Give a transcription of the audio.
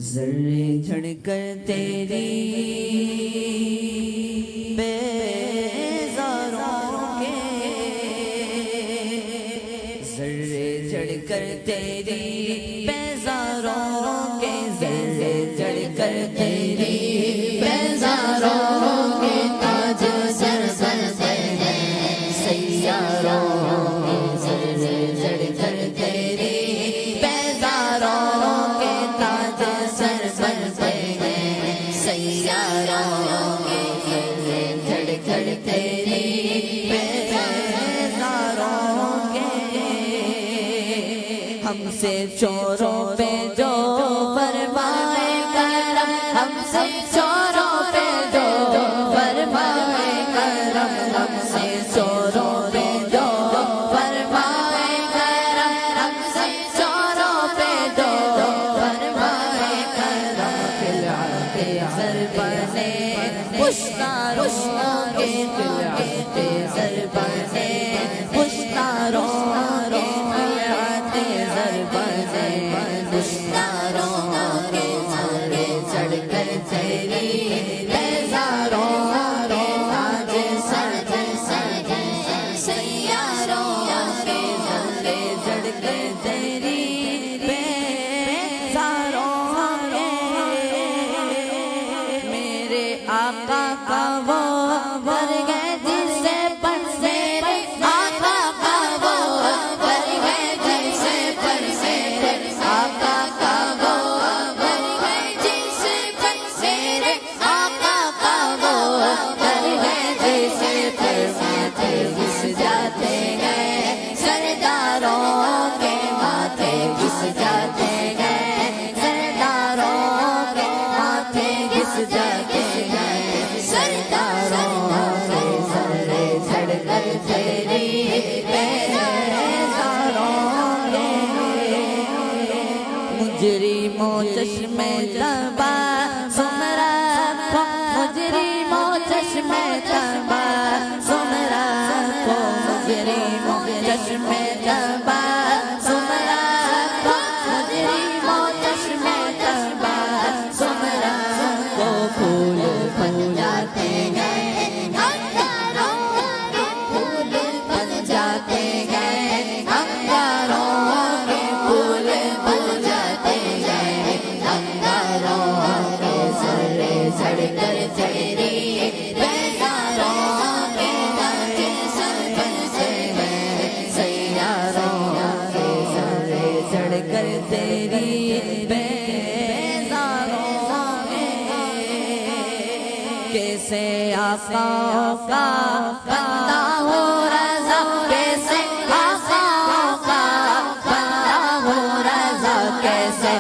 ذرے جھڑ کر تیری بیزاروں کے، ذرے جھڑ کر تیری بیزاروں کے، ذرے جھڑ کر تیری بیزاروں کے، تاج سر پر ہے سیاروں کے، ذرے جھڑ کر تیری بیزاروں کے، تاج سر پر ہے سیاروں کے، ذرے جھڑ کر تیری بیزاروں کے، ہم سے چوروں پہ جو فرمائے کرم، ہم سے چوروں پہ جو فرمائے کرم، ہم سے چوروں پہ جو فرمائے کرم، ہم سے چوروں پہ جو فرمائے کرم، خلعت زر بنے پشتاروں کے، خلعت زر بنے پشتاروں کے، خلعت زر بنے پشتاروں کے، ذرے جھڑ کر تیری بیزاروں کے، تاج سر سیاروں کے، ذرے جھڑ کر تیری بیزاروں کے، میرے آقا کا وہ ور ہے جسے پر میرے آقا کا وہ ور ہے جسے پر میرے آقا کا وہ ور ہے جسے پر میرے آقا کا وہ ور ہے جسے پر ماتھے گھس جاتے ہیں سرداروں کے، ماتھے گھس جاتے ہیں سرداروں کے، ماتھے گھس جاتے ہیں سرداروں کے، ذرے جھڑ کر تیری بیزاروں کے، مجرموں چشمے تبا سمرا کو، مجرموں چشمے تبا سمرا کو، مجرموں چشمے تبا سمرا کو، مجرموں چشمے تبا سمرا کو، پھول بن جاتے ہیں انگاروں کے، پھول بن جاتے ہیں انگاروں کے، پھول بن جاتے ہیں انگاروں کے، ذرے جھڑ کر تیری بیزاروں کے، تاج سر پر ہے سیاروں کے، ذرے جھڑ کر تیری بیزاروں کے، کیسے آقاؤں کا بندہ ہو رضا، کیسے آقاؤں کا بندہ ہو رضا، کیسے